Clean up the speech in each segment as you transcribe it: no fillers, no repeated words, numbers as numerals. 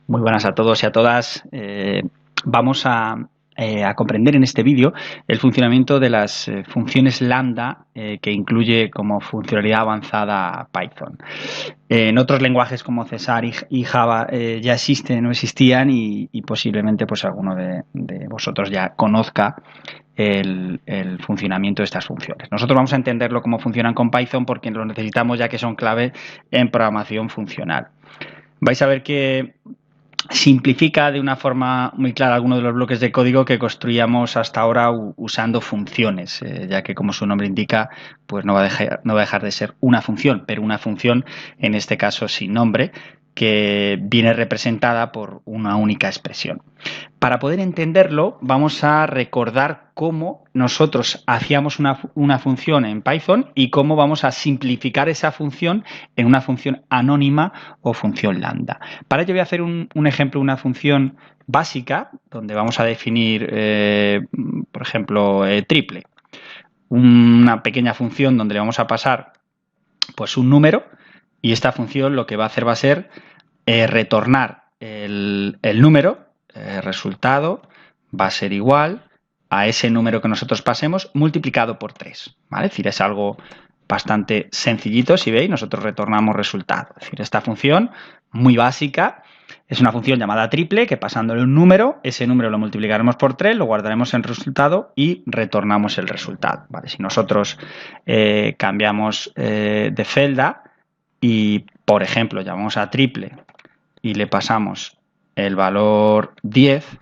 Muy buenas a todos y a todas. Vamos a comprender en este vídeo el funcionamiento de las funciones lambda que incluye como funcionalidad avanzada Python. En otros lenguajes como César y Java ya existen o existían y posiblemente pues alguno de vosotros ya conozca el funcionamiento de estas funciones. Nosotros vamos a entenderlo cómo funcionan con Python porque lo necesitamos ya que son clave en programación funcional. Vais a ver que simplifica de una forma muy clara algunos de los bloques de código que construíamos hasta ahora usando funciones, ya que como su nombre indica, pues no va a dejar de ser una función, pero una función en este caso sin nombre, que viene representada por una única expresión. Para poder entenderlo, vamos a recordar cómo nosotros hacíamos una función en Python y cómo vamos a simplificar esa función en una función anónima o función lambda. Para ello voy a hacer un ejemplo, una función básica, donde vamos a definir, por ejemplo, triple. Una pequeña función donde le vamos a pasar pues un número y esta función lo que va a hacer va a ser retornar el número, resultado, va a ser igual a ese número que nosotros pasemos multiplicado por 3. ¿Vale? Es decir, es algo bastante sencillito, si veis, nosotros retornamos resultado. Es decir, esta función muy básica es una función llamada triple que pasándole un número, ese número lo multiplicaremos por 3, lo guardaremos en resultado y retornamos el resultado. ¿Vale? Si nosotros cambiamos de celda y, por ejemplo, llamamos a triple y le pasamos el valor 10,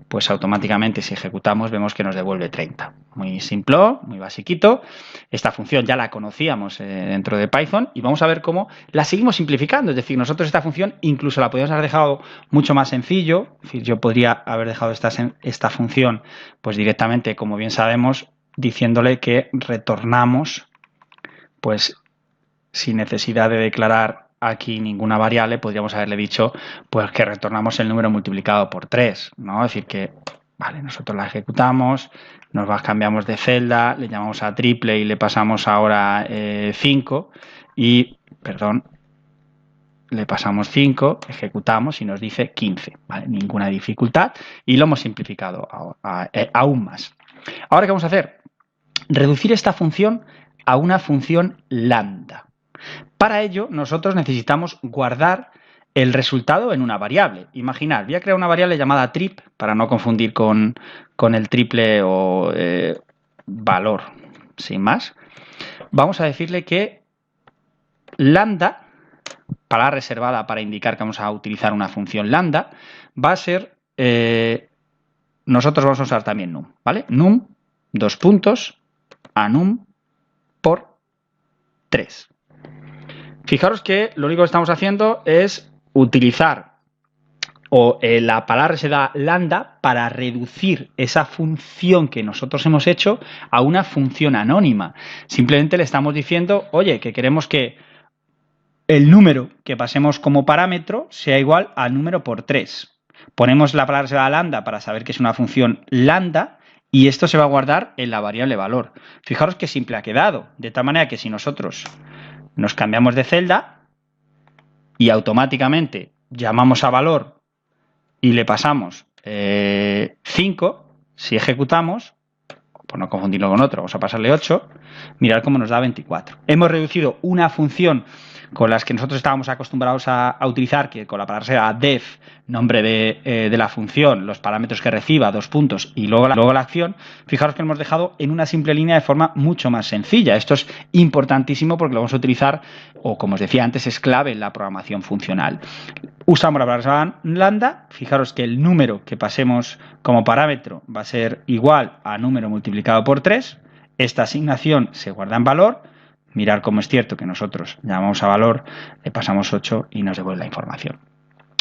pues automáticamente si ejecutamos vemos que nos devuelve 30. Muy simple, muy basiquito. Esta función ya la conocíamos dentro de Python y vamos a ver cómo la seguimos simplificando. Es decir, nosotros esta función incluso la podríamos haber dejado mucho más sencillo. Es decir, yo podría haber dejado esta función pues directamente, como bien sabemos, diciéndole que retornamos pues sin necesidad de declarar aquí ninguna variable, podríamos haberle dicho pues que retornamos el número multiplicado por 3, ¿no? Es decir que, vale, nosotros la ejecutamos, cambiamos de celda, le llamamos a triple y le pasamos ahora 5 y, perdón, le pasamos 5, ejecutamos y nos dice 15, ¿vale? Ninguna dificultad y lo hemos simplificado aún más. Ahora, ¿qué vamos a hacer? Reducir esta función a una función lambda. Para ello, nosotros necesitamos guardar el resultado en una variable. Imaginad, voy a crear una variable llamada trip, para no confundir con el triple o valor, sin más. Vamos a decirle que lambda, palabra reservada para indicar que vamos a utilizar una función lambda, va a ser, nosotros vamos a usar también num, ¿vale? Num, dos puntos, anum por 3. Fijaros que lo único que estamos haciendo es utilizar la palabra reservada lambda para reducir esa función que nosotros hemos hecho a una función anónima. Simplemente le estamos diciendo, oye, que queremos que el número que pasemos como parámetro sea igual al número por 3. Ponemos la palabra reservada lambda para saber que es una función lambda y esto se va a guardar en la variable valor. Fijaros qué simple ha quedado, de tal manera que si nosotros nos cambiamos de celda y automáticamente llamamos a valor y le pasamos 5, si ejecutamos, por no confundirlo con otro, vamos a pasarle 8, mirad cómo nos da 24. Hemos reducido una función con las que nosotros estábamos acostumbrados a utilizar, que con la palabra sea def, nombre de la función, los parámetros que reciba, dos puntos, y luego la acción. Fijaros que lo hemos dejado en una simple línea de forma mucho más sencilla. Esto es importantísimo porque lo vamos a utilizar, o como os decía antes, es clave en la programación funcional. Usamos la palabra lambda, fijaros que el número que pasemos como parámetro va a ser igual a número multiplicado por 3, esta asignación se guarda en valor, mirar cómo es cierto que nosotros llamamos a valor, le pasamos 8 y nos devuelve la información.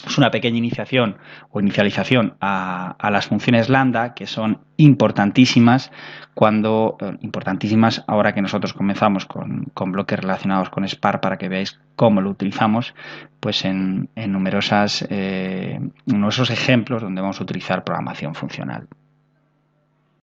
Es una pequeña iniciación o inicialización a las funciones lambda que son importantísimas ahora que nosotros comenzamos con bloques relacionados con Spark para que veáis cómo lo utilizamos pues en numerosos ejemplos donde vamos a utilizar programación funcional.